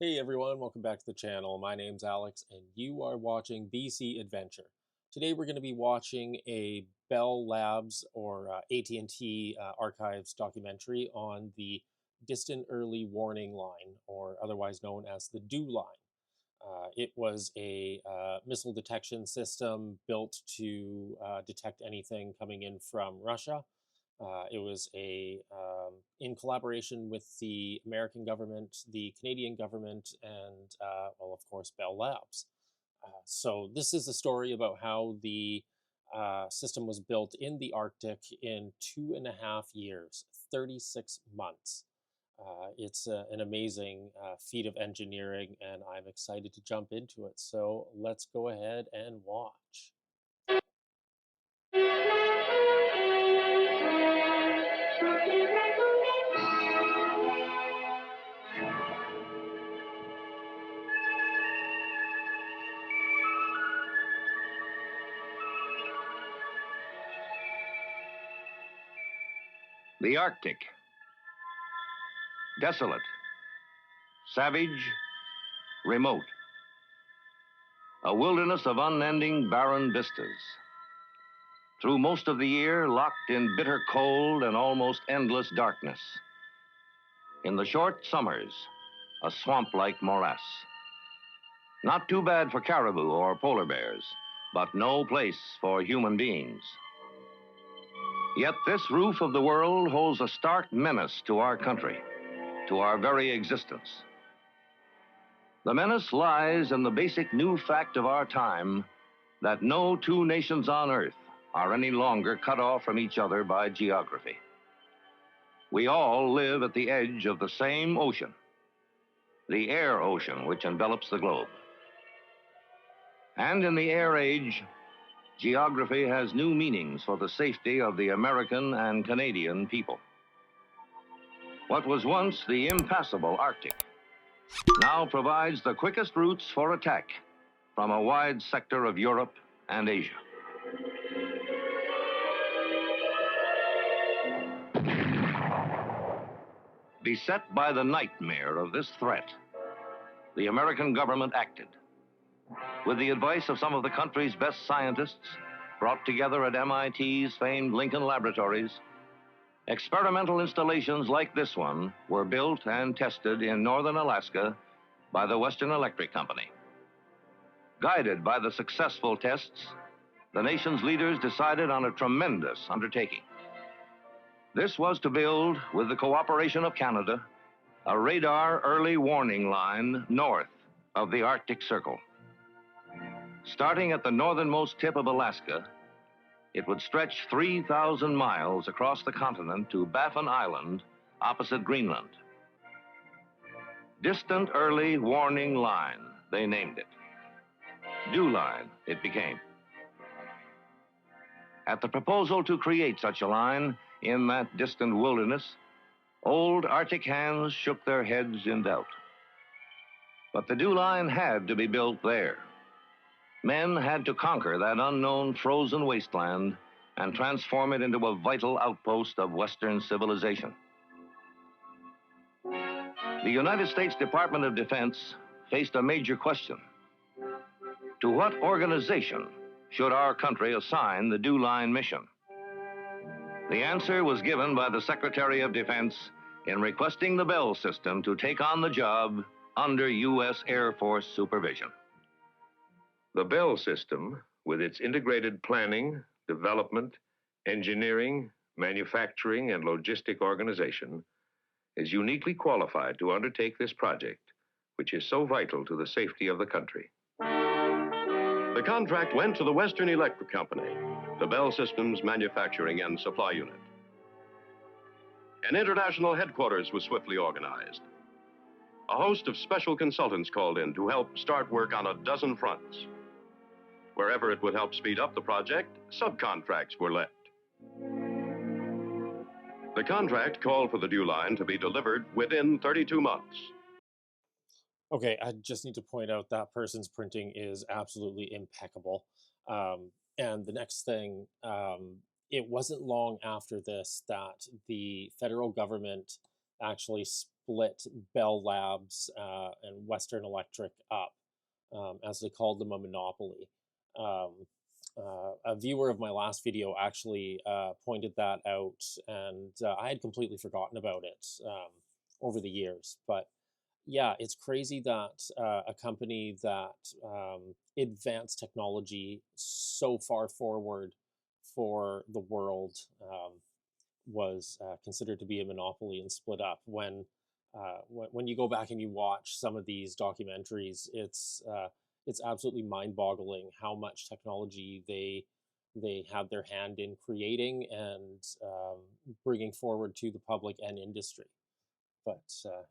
Hey everyone, welcome back to the channel. My name's Alex and you are watching BC Adventure. Today we're going to be watching a Bell Labs or AT&T archives documentary on the Distant Early Warning Line, or otherwise known as the DEW line. It was a missile detection system built to detect anything coming in from Russia. It was in collaboration with the American government, the Canadian government, and well, of course, Bell Labs. So this is a story about how the system was built in the Arctic in 2.5 years, 36 months. It's an amazing feat of engineering, and I'm excited to jump into it. So let's go ahead and watch. The Arctic. Desolate, savage, remote. A wilderness of unending barren vistas. Through most of the year, locked in bitter cold and almost endless darkness. In the short summers, a swamp-like morass. Not too bad for caribou or polar bears, but no place for human beings. Yet this roof of the world holds a stark menace to our country, to our very existence. The menace lies in the basic new fact of our time that no two nations on Earth are any longer cut off from each other by geography. We all live at the edge of the same ocean, the air ocean which envelops the globe. And in the air age, geography has new meanings for the safety of the American and Canadian people. What was once the impassable Arctic now provides the quickest routes for attack from a wide sector of Europe and Asia. Beset by the nightmare of this threat, the American government acted. With the advice of some of the country's best scientists, brought together at MIT's famed Lincoln laboratories, experimental installations like this one were built and tested in northern Alaska by the Western Electric Company. Guided by the successful tests, the nation's leaders decided on a tremendous undertaking. This was to build, with the cooperation of Canada, a radar early warning line north of the Arctic Circle. Starting at the northernmost tip of Alaska, it would stretch 3,000 miles across the continent to Baffin Island, opposite Greenland. Distant Early Warning Line, they named it. DEW line, it became. At the proposal to create such a line in that distant wilderness, old Arctic hands shook their heads in doubt. But the DEW line had to be built there. Men had to conquer that unknown frozen wasteland and transform it into a vital outpost of Western civilization. The United States Department of Defense faced a major question. To what organization should our country assign the DEW line mission? The answer was given by the Secretary of Defense in requesting the Bell system to take on the job under U.S. Air Force supervision. The Bell system, with its integrated planning, development, engineering, manufacturing, and logistic organization, is uniquely qualified to undertake this project, which is so vital to the safety of the country. The contract went to the Western Electric Company, the Bell Systems manufacturing and supply unit. An international headquarters was swiftly organized. A host of special consultants called in to help start work on a dozen fronts. Wherever it would help speed up the project, subcontracts were let. The contract called for the DEW line to be delivered within 32 months. Okay, I just need to point out that person's printing is absolutely impeccable. And the next thing, it wasn't long after this that the federal government actually split Bell Labs and Western Electric up, as they called them a monopoly. Um, a viewer of my last video actually pointed that out, and I had completely forgotten about it over the years. But yeah, it's crazy that a company that advanced technology so far forward for the world was considered to be a monopoly and split up. When you go back and you watch some of these documentaries, it's absolutely mind-boggling how much technology they had their hand in creating and bringing forward to the public and industry. But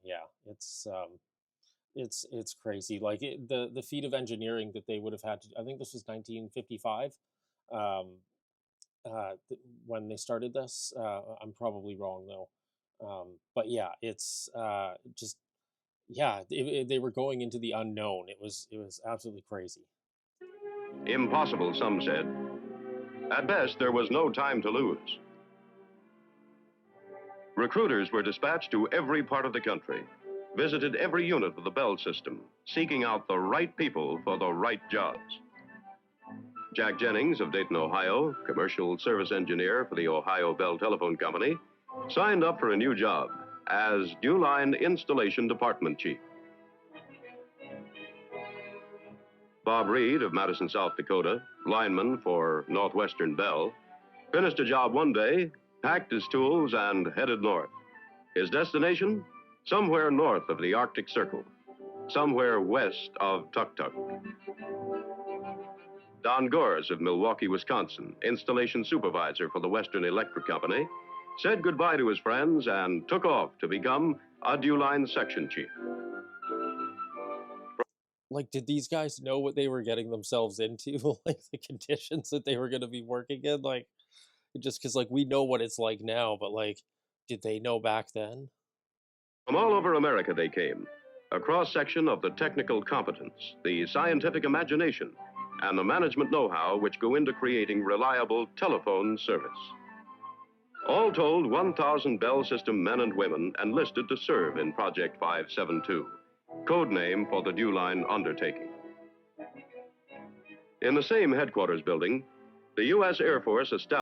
yeah, it's crazy. Like the feat of engineering that they would have had to. I think this was 1955. Um, when they started this. I'm probably wrong though. But yeah, it's just yeah, they were going into the unknown. It was absolutely crazy. Impossible, some said. At best, there was no time to lose. Recruiters were dispatched to every part of the country, visited every unit of the Bell system, seeking out the right people for the right jobs. Jack Jennings of Dayton, Ohio, commercial service engineer for the Ohio Bell Telephone Company, signed up for a new job as new line installation department chief. Bob Reed of Madison, South Dakota, lineman for Northwestern Bell, finished a job one day, packed his tools, and headed north. His destination? Somewhere north of the Arctic Circle, somewhere west of Tuktuk. Don Gores of Milwaukee, Wisconsin, installation supervisor for the Western Electric Company, said goodbye to his friends and took off to become a Dewline section chief. Like, did these guys know what they were getting themselves into? Like the conditions that they were going to be working in? Like, just because like we know what it's like now, but like, did they know back then? From all over America they came, a cross-section of the technical competence, the scientific imagination, and the management know-how which go into creating reliable telephone service. All told, 1,000 Bell System men and women enlisted to serve in Project 572, code name for the Dewline undertaking. In the same headquarters building, the U.S. Air Force established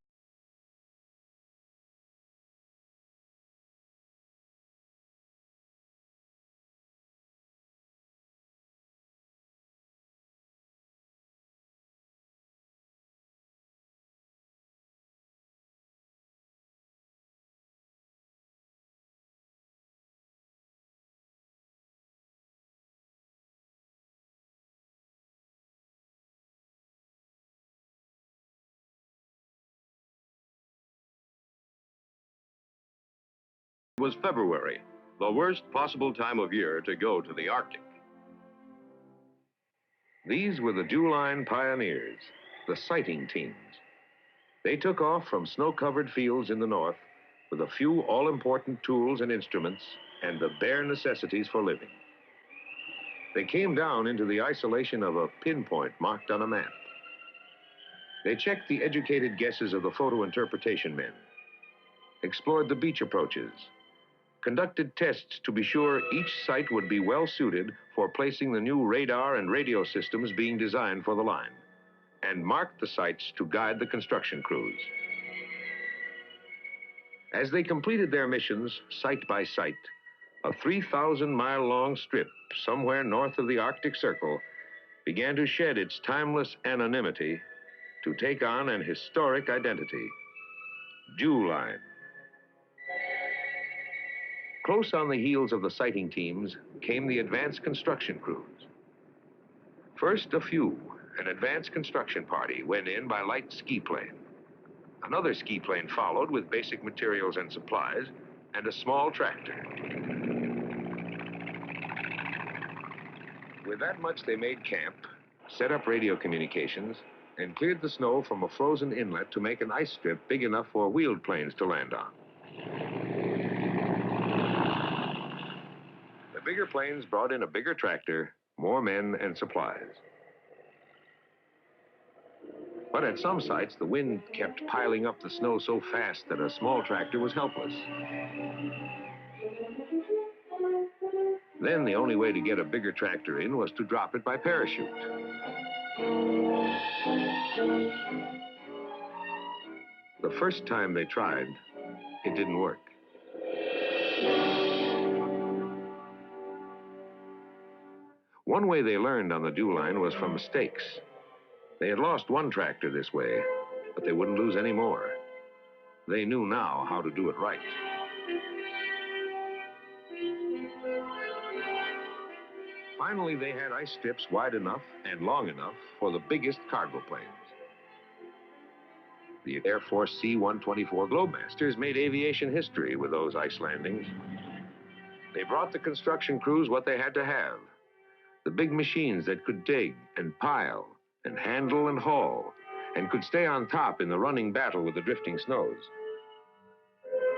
was February, the worst possible time of year to go to the Arctic. These were the Dewline pioneers, the sighting teams. They took off from snow-covered fields in the north with a few all-important tools and instruments and the bare necessities for living. They came down into the isolation of a pinpoint marked on a map. They checked the educated guesses of the photo interpretation men, explored the beach approaches, conducted tests to be sure each site would be well suited for placing the new radar and radio systems being designed for the line, and marked the sites to guide the construction crews. As they completed their missions, site by site, a 3,000-mile-long strip somewhere north of the Arctic Circle began to shed its timeless anonymity to take on an historic identity, Dewline. Close on the heels of the sighting teams came the advanced construction crews. First, a few, an advanced construction party went in by light ski plane. Another ski plane followed with basic materials and supplies, and a small tractor. With that much, they made camp, set up radio communications, and cleared the snow from a frozen inlet to make an ice strip big enough for wheeled planes to land on. The bigger planes brought in a bigger tractor, more men, and supplies. But at some sites, the wind kept piling up the snow so fast that a small tractor was helpless. Then the only way to get a bigger tractor in was to drop it by parachute. The first time they tried, it didn't work. One way they learned on the dew line was from mistakes. They had lost one tractor this way, but they wouldn't lose any more. They knew now how to do it right. Finally, they had ice strips wide enough and long enough for the biggest cargo planes. The Air Force C-124 Globemasters made aviation history with those ice landings. They brought the construction crews what they had to have. The big machines that could dig and pile and handle and haul and could stay on top in the running battle with the drifting snows.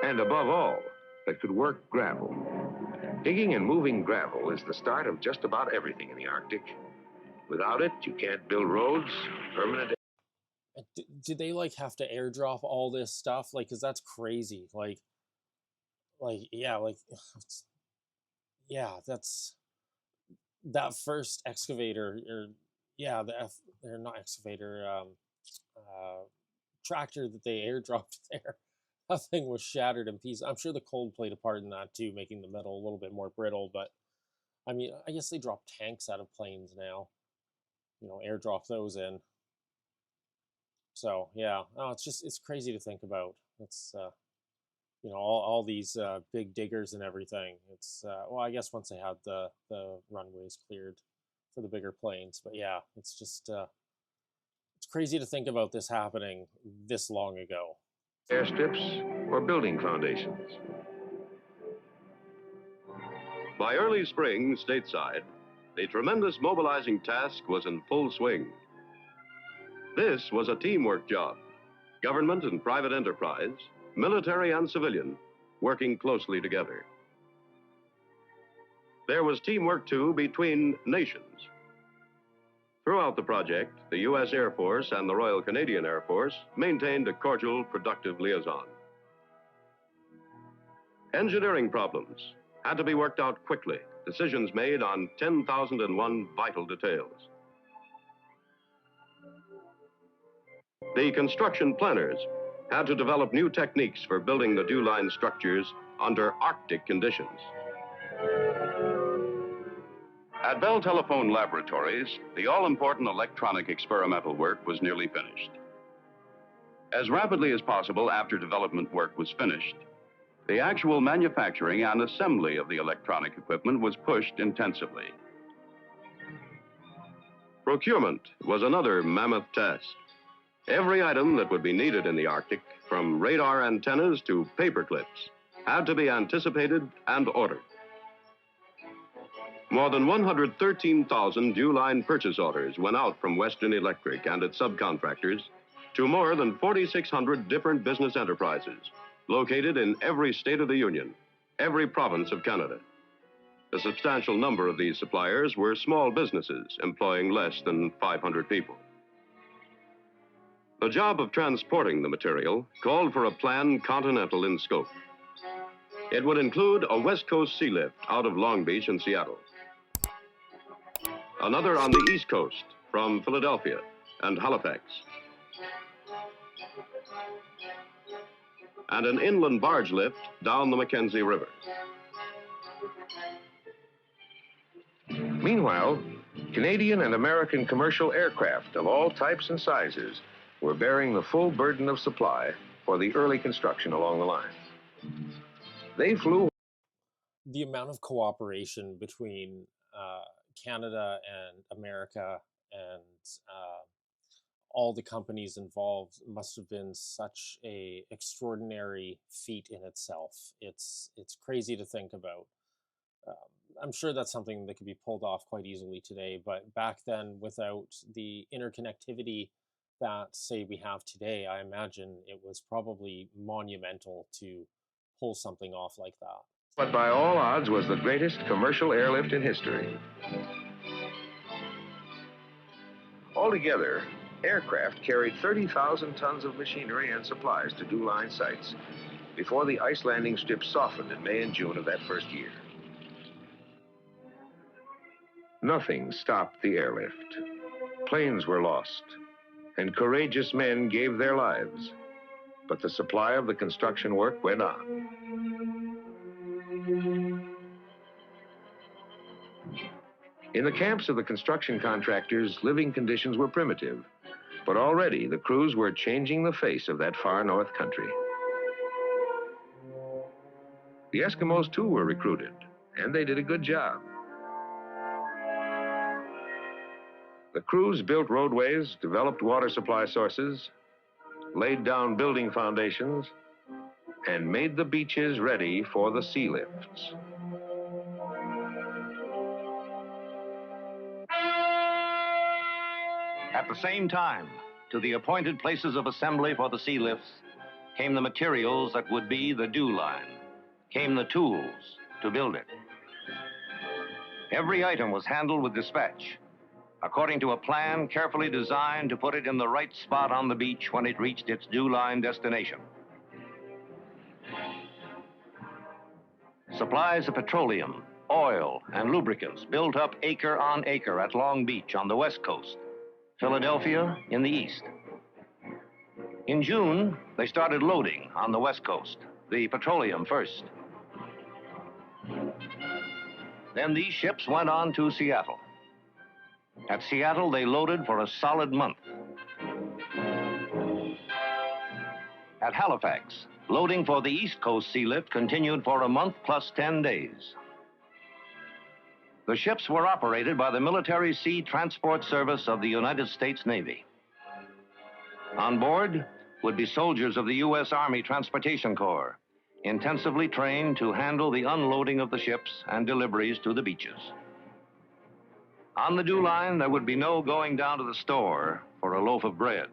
And above all, that could work gravel. Digging and moving gravel is the start of just about everything in the Arctic. Without it, you can't build roads, permanent. Did they like have to airdrop all this stuff? Like, cause that's crazy. Yeah, yeah, that's that first excavator, or yeah, they're not excavator, tractor that they airdropped there. That thing was shattered in pieces. I'm sure the cold played a part in that too, making the metal a little bit more brittle. But I mean, I guess they drop tanks out of planes now. Airdrop those in. So yeah, oh, it's crazy to think about. It's all these big diggers and everything. It's well, I guess once they had the runways cleared for the bigger planes, but yeah, it's just it's crazy to think about this happening this long ago. Airstrips or building foundations. By early spring, stateside, the tremendous mobilizing task was in full swing. This was a teamwork job. Government and private enterprise, military and civilian, working closely together. There was teamwork, too, between nations. Throughout the project, the U.S. Air Force and the Royal Canadian Air Force maintained a cordial, productive liaison. Engineering problems had to be worked out quickly, decisions made on 10,001 vital details. The construction planners had to develop new techniques for building the dew line structures under Arctic conditions. At Bell Telephone Laboratories, the all-important electronic experimental work was nearly finished. As rapidly as possible after development work was finished, the actual manufacturing and assembly of the electronic equipment was pushed intensively. Procurement was another mammoth task. Every item that would be needed in the Arctic, from radar antennas to paper clips, had to be anticipated and ordered. More than 113,000 dew line purchase orders went out from Western Electric and its subcontractors to more than 4,600 different business enterprises located in every state of the Union, every province of Canada. A substantial number of these suppliers were small businesses employing less than 500 people. The job of transporting the material called for a plan continental in scope. It would include a West Coast sealift out of Long Beach and Seattle, another on the East Coast from Philadelphia and Halifax, and an inland barge lift down the Mackenzie River. Meanwhile, Canadian and American commercial aircraft of all types and sizes were bearing the full burden of supply for the early construction along the line. They flew. The amount of cooperation between Canada and America and all the companies involved must have been such a extraordinary feat in itself. It's crazy to think about. I'm sure that's something that could be pulled off quite easily today, but back then, without the interconnectivity that, say, we have today, I imagine it was probably monumental to pull something off like that. But by all odds was the greatest commercial airlift in history. Altogether, aircraft carried 30,000 tons of machinery and supplies to dew line sites before the ice landing strips softened in May and June of that first year. Nothing stopped the airlift. Planes were lost, and courageous men gave their lives. But the supply of the construction work went on. In the camps of the construction contractors, living conditions were primitive, but already the crews were changing the face of that far north country. The Eskimos, too, were recruited, and they did a good job. The crews built roadways, developed water supply sources, laid down building foundations, and made the beaches ready for the sea lifts. At the same time, to the appointed places of assembly for the sea lifts came the materials that would be the dew line, came the tools to build it. Every item was handled with dispatch, according to a plan carefully designed to put it in the right spot on the beach when it reached its dew line destination. Supplies of petroleum, oil, and lubricants built up acre on acre at Long Beach on the west coast, Philadelphia in the east. In June, they started loading on the west coast, the petroleum first. Then these ships went on to Seattle. At Seattle, they loaded for a solid month. At Halifax, loading for the East Coast sea lift continued for a month plus 10 days. The ships were operated by the Military Sea Transport Service of the United States Navy. On board would be soldiers of the U.S. Army Transportation Corps, intensively trained to handle the unloading of the ships and deliveries to the beaches. On the dew line, there would be no going down to the store for a loaf of bread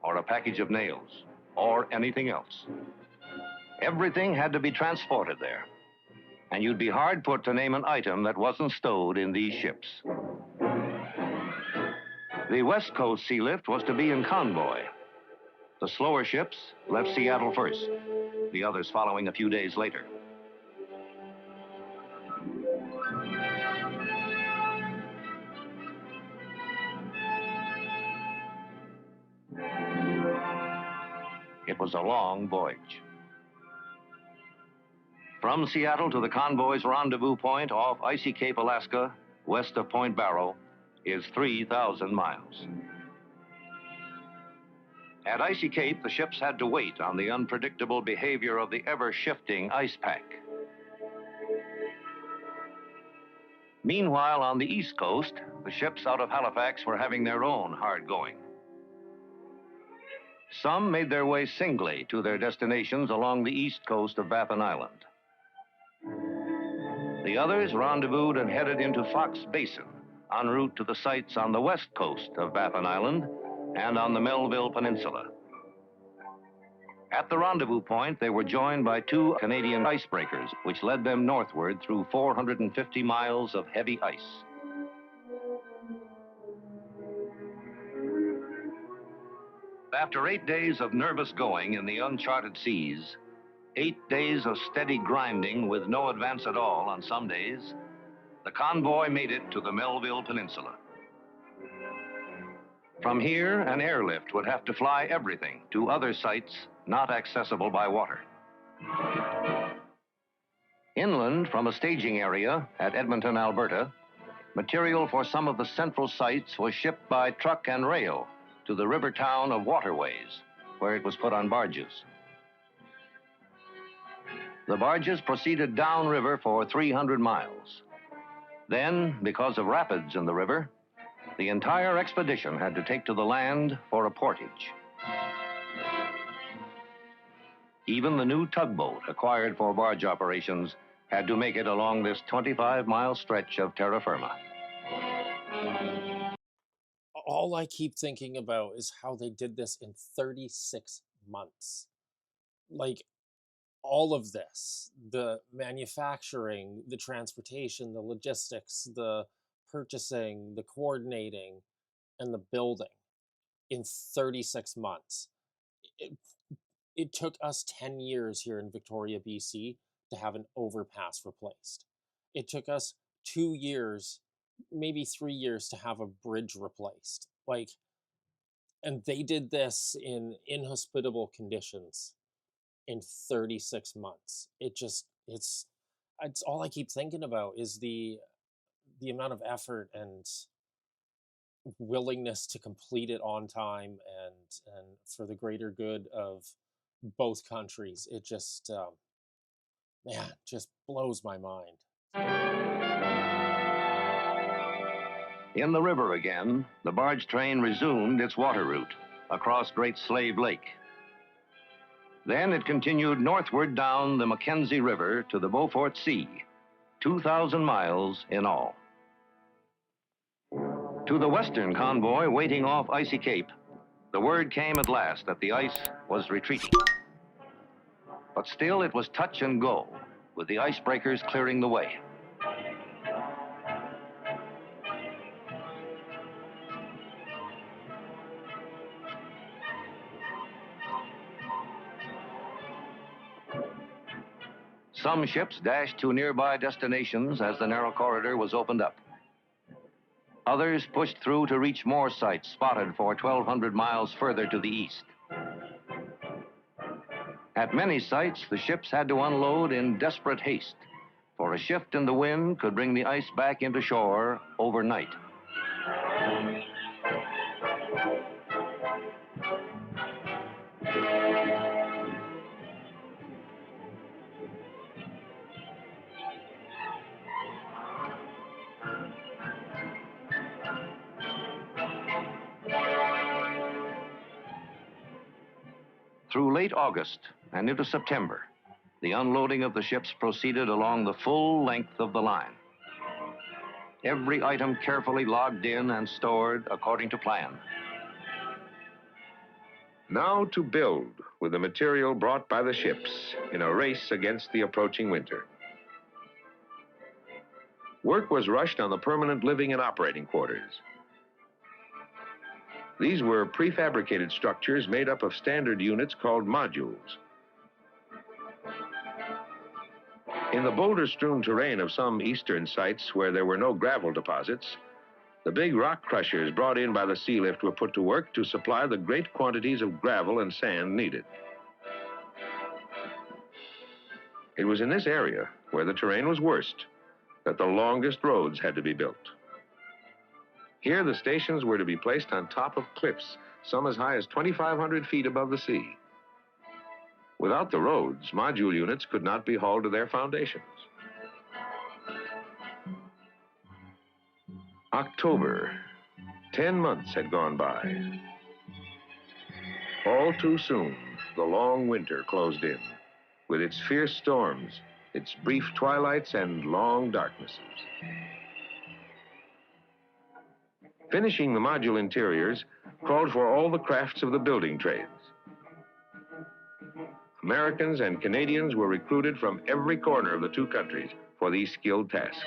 or a package of nails or anything else. Everything had to be transported there, and you'd be hard put to name an item that wasn't stowed in these ships. The West Coast sea lift was to be in convoy. The slower ships left Seattle first, the others following a few days later. It was a long voyage. From Seattle to the convoy's rendezvous point off Icy Cape, Alaska, west of Point Barrow, is 3,000 miles. At Icy Cape, the ships had to wait on the unpredictable behavior of the ever-shifting ice pack. Meanwhile, on the East Coast, the ships out of Halifax were having their own hard going. Some made their way singly to their destinations along the east coast of Baffin Island. The others rendezvoused and headed into Fox Basin, en route to the sites on the west coast of Baffin Island and on the Melville Peninsula. At the rendezvous point, they were joined by two Canadian icebreakers, which led them northward through 450 miles of heavy ice. After 8 days of nervous going in the uncharted seas, 8 days of steady grinding with no advance at all on some days, the convoy made it to the Melville Peninsula. From here, an airlift would have to fly everything to other sites not accessible by water. Inland from a staging area at Edmonton, Alberta, material for some of the central sites was shipped by truck and rail to the river town of Waterways, where it was put on barges. The barges proceeded downriver for 300 miles. Then, because of rapids in the river, the entire expedition had to take to the land for a portage. Even the new tugboat acquired for barge operations had to make it along this 25-mile stretch of terra firma. All I keep thinking about is how they did this in 36 months. Like, all of this, the manufacturing, the transportation, the logistics, the purchasing, the coordinating, and the building in 36 months. It, it took us 10 years here in Victoria, BC to have an overpass replaced. It took us 2 years maybe 3 years to have a bridge replaced. Like, and they did this in inhospitable conditions in 36 months. It's all I keep thinking about is the amount of effort and willingness to complete it on time and for the greater good of both countries. It just man, just blows my mind. In the river again, the barge train resumed its water route across Great Slave Lake. Then it continued northward down the Mackenzie River to the Beaufort Sea, 2,000 miles in all. To the western convoy waiting off Icy Cape, the word came at last that the ice was retreating. But still it was touch and go, with the icebreakers clearing the way. Some ships dashed to nearby destinations as the narrow corridor was opened up. Others pushed through to reach more sites spotted for 1,200 miles further to the east. At many sites, the ships had to unload in desperate haste, for a shift in the wind could bring the ice back into shore overnight. Through late August and into September, the unloading of the ships proceeded along the full length of the line. Every item carefully logged in and stored according to plan. Now to build with the material brought by the ships in a race against the approaching winter. Work was rushed on the permanent living and operating quarters. These were prefabricated structures made up of standard units called modules. In the boulder-strewn terrain of some eastern sites where there were no gravel deposits, the big rock crushers brought in by the sealift were put to work to supply the great quantities of gravel and sand needed. It was in this area, where the terrain was worst, that the longest roads had to be built. Here, the stations were to be placed on top of cliffs, some as high as 2,500 feet above the sea. Without the roads, module units could not be hauled to their foundations. October. 10 months had gone by. All too soon, the long winter closed in, with its fierce storms, its brief twilights, and long darknesses. Finishing the module interiors called for all the crafts of the building trades. Americans and Canadians were recruited from every corner of the two countries for these skilled tasks.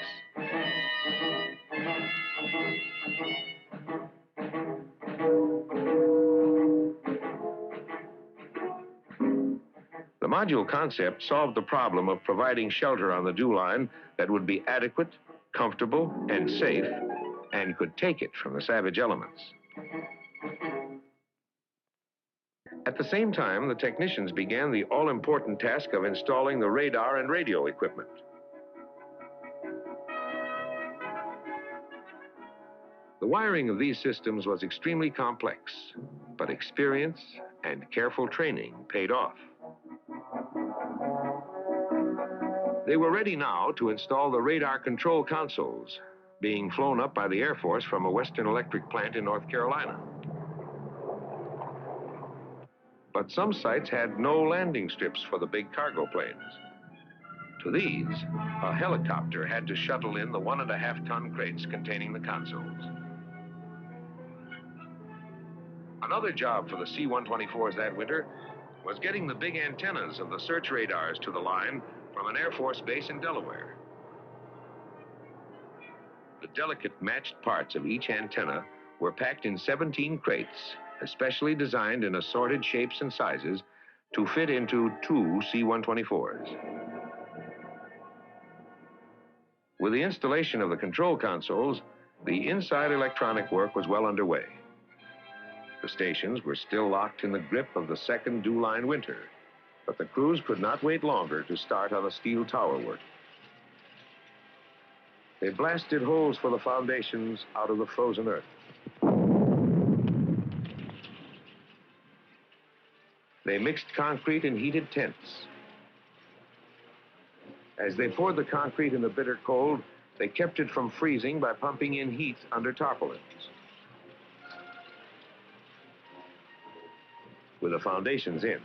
The module concept solved the problem of providing shelter on the dew line that would be adequate, comfortable, and safe, and could take it from the savage elements. At the same time, the technicians began the all-important task of installing the radar and radio equipment. The wiring of these systems was extremely complex, but experience and careful training paid off. They were ready now to install the radar control consoles, being flown up by the Air Force from a Western Electric plant in North Carolina. But some sites had no landing strips for the big cargo planes. To these, a helicopter had to shuttle in the 1.5-ton crates containing the consoles. Another job for the C-124s that winter was getting the big antennas of the search radars to the line from an Air Force base in Delaware. The delicate matched parts of each antenna were packed in 17 crates, especially designed in assorted shapes and sizes to fit into 2 C-124s. With the installation of the control consoles, The inside electronic work was well underway. The stations were still locked in the grip of the second dew-line winter, but the crews could not wait longer to start on the steel tower work. They blasted holes for the foundations out of the frozen earth. They mixed concrete and heated tents. As they poured the concrete in the bitter cold, they kept it from freezing by pumping in heat under tarpaulins. With the foundations in,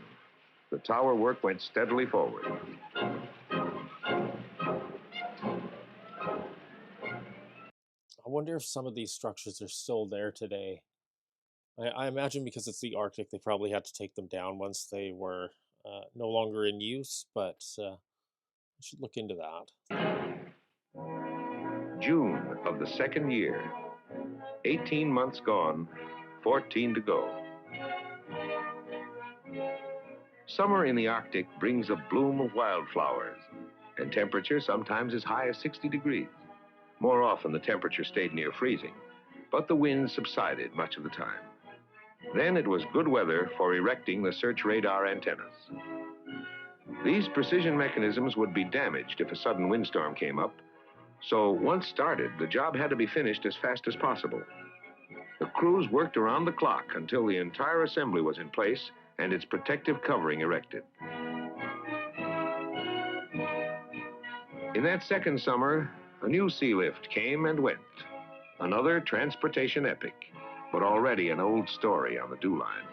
the tower work went steadily forward. I wonder if some of these structures are still there today. I imagine because it's the Arctic, they probably had to take them down once they were no longer in use, but I should look into that. June of the second year. 18 months gone, 14 to go. Summer in the Arctic brings a bloom of wildflowers, and temperature sometimes as high as 60 degrees. More often, the temperature stayed near freezing, but the wind subsided much of the time. Then it was good weather for erecting the search radar antennas. These precision mechanisms would be damaged if a sudden windstorm came up, so once started, the job had to be finished as fast as possible. The crews worked around the clock until the entire assembly was in place and its protective covering erected. In that second summer, a new sealift came and went. Another transportation epic, but already an old story on the dew line.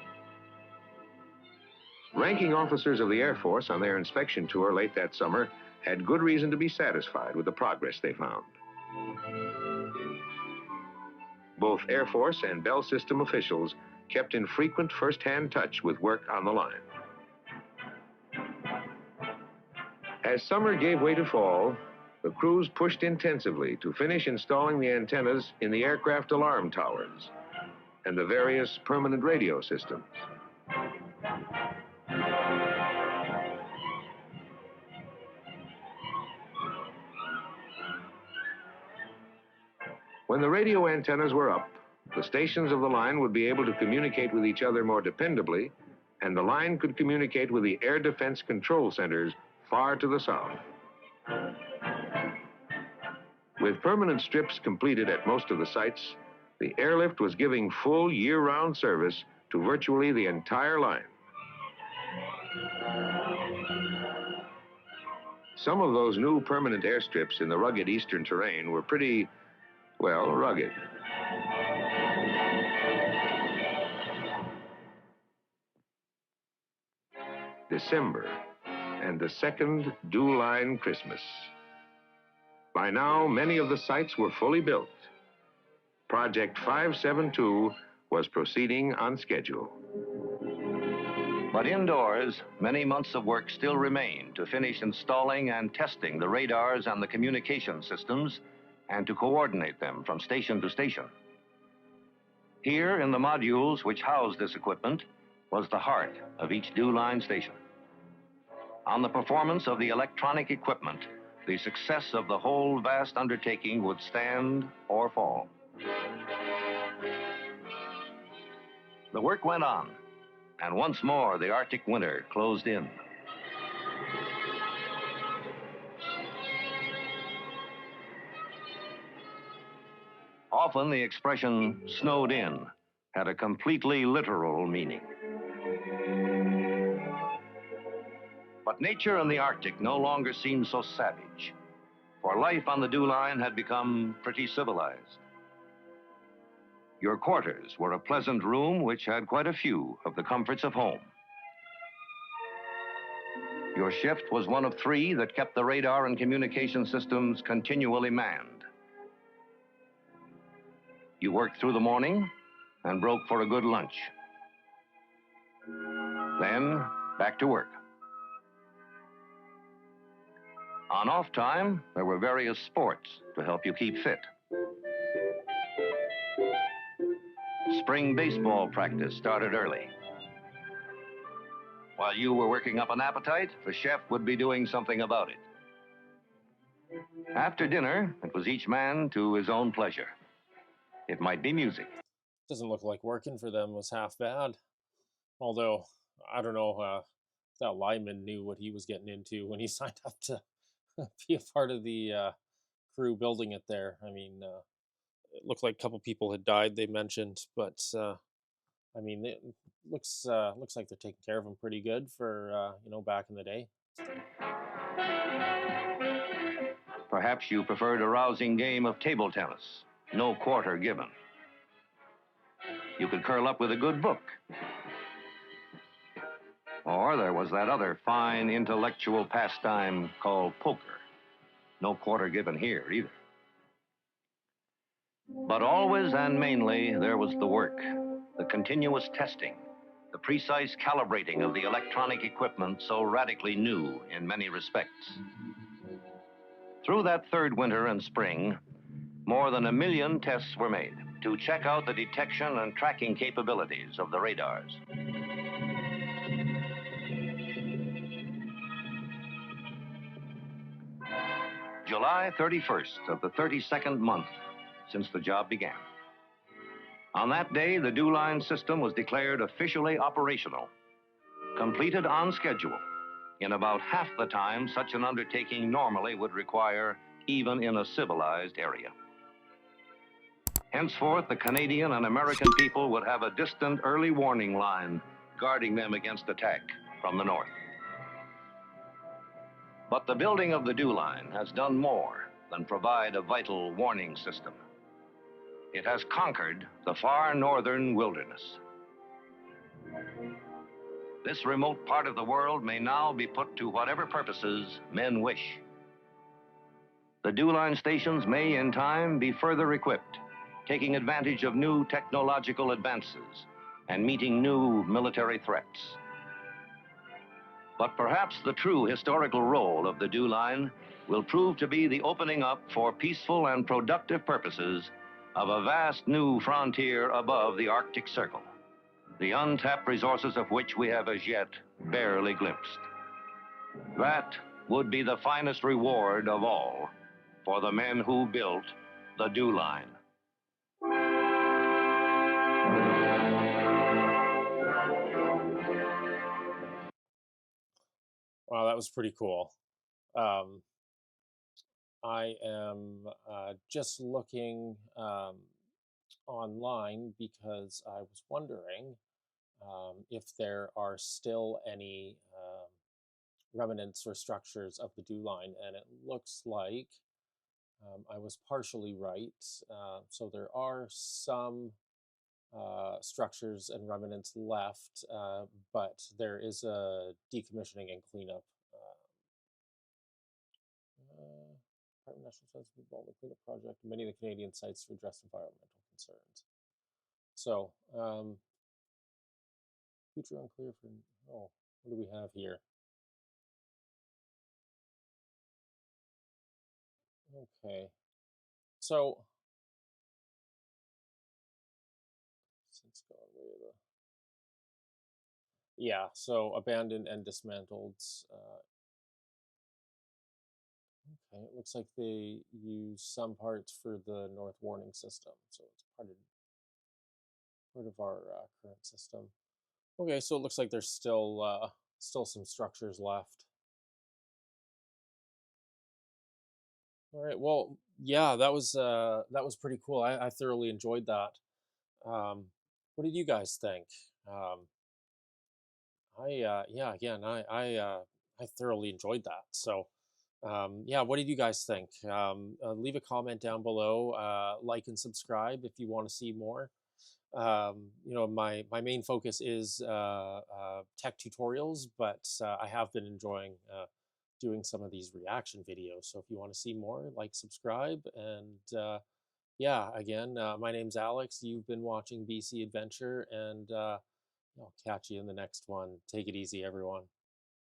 Ranking officers of the Air Force on their inspection tour late that summer had good reason to be satisfied with the progress they found. Both Air Force and Bell System officials kept in frequent first-hand touch with work on the line. As summer gave way to fall, the crews pushed intensively to finish installing the antennas in the aircraft alarm towers and the various permanent radio systems. When the radio antennas were up, the stations of the line would be able to communicate with each other more dependably, and the line could communicate with the air defense control centers far to the south. With permanent strips completed at most of the sites, the airlift was giving full year-round service to virtually the entire line. Some of those new permanent airstrips in the rugged eastern terrain were pretty, well, rugged. December, and the second dew line Christmas. By now, many of the sites were fully built. Project 572 was proceeding on schedule. But indoors, many months of work still remain to finish installing and testing the radars and the communication systems and to coordinate them from station to station. Here in the modules which housed this equipment was the heart of each dew line station. On the performance of the electronic equipment, the success of the whole vast undertaking would stand or fall. The work went on, and once more the Arctic winter closed in. Often the expression snowed in had a completely literal meaning. But nature in the Arctic no longer seemed so savage, for life on the dew line had become pretty civilized. Your quarters were a pleasant room which had quite a few of the comforts of home. Your shift was one of 3 that kept the radar and communication systems continually manned. You worked through the morning and broke for a good lunch. Then back to work. On off time, there were various sports to help you keep fit. Spring baseball practice started early. While you were working up an appetite, the chef would be doing something about it. After dinner, it was each man to his own pleasure. It might be music. Doesn't look like working for them was half bad. Although, I don't know if that lineman knew what he was getting into when he signed up to be a part of the crew building it there. I mean, it looked like a couple people had died, they mentioned, but I mean, it looks like they're taking care of him pretty good for back in the day. Perhaps you preferred a rousing game of table tennis, no quarter given. You could curl up with a good book. Or there was that other fine intellectual pastime called poker. No quarter given here either. But always and mainly there was the work, the continuous testing, the precise calibrating of the electronic equipment so radically new in many respects. Through that third winter and spring, more than 1 million tests were made to check out the detection and tracking capabilities of the radars. July 31st of the 32nd month since the job began. On that day, the DuLine system was declared officially operational, completed on schedule, in about half the time such an undertaking normally would require, even in a civilized area. Henceforth, the Canadian and American people would have a distant early warning line guarding them against attack from the north. But the building of the DuLine has done more than provide a vital warning system. It has conquered the far northern wilderness. This remote part of the world may now be put to whatever purposes men wish. The DuLine stations may, in time, be further equipped, taking advantage of new technological advances and meeting new military threats. But perhaps the true historical role of the DuLine will prove to be the opening up for peaceful and productive purposes of a vast new frontier above the Arctic Circle, the untapped resources of which we have as yet barely glimpsed. That would be the finest reward of all for the men who built the DuLine. Wow, that was pretty cool. Um, I am just looking online because I was wondering if there are still any remnants or structures of the DuLine, and it looks like I was partially right. So there are some structures and remnants left, but there is a decommissioning and cleanup. Department of National Defense will involve the cleanup project. Many of the Canadian sites to address environmental concerns. So, future unclear for. Oh, what do we have here? Okay, so since gone way the. Yeah, so abandoned and dismantled. Okay, it looks like they use some parts for the North Warning system, so it's part of our current system. Okay, so it looks like there's still some structures left. All right, well, yeah, that was pretty cool. I thoroughly enjoyed that. What did you guys think? Yeah, again, I thoroughly enjoyed that. So, yeah, what did you guys think? Leave a comment down below. Like and subscribe if you want to see more. My main focus is tech tutorials, but I have been enjoying doing some of these reaction videos. So if you want to see more, like, subscribe, and yeah, again, my name's Alex. You've been watching BC Adventure, and I'll catch you in the next one. Take it easy, everyone.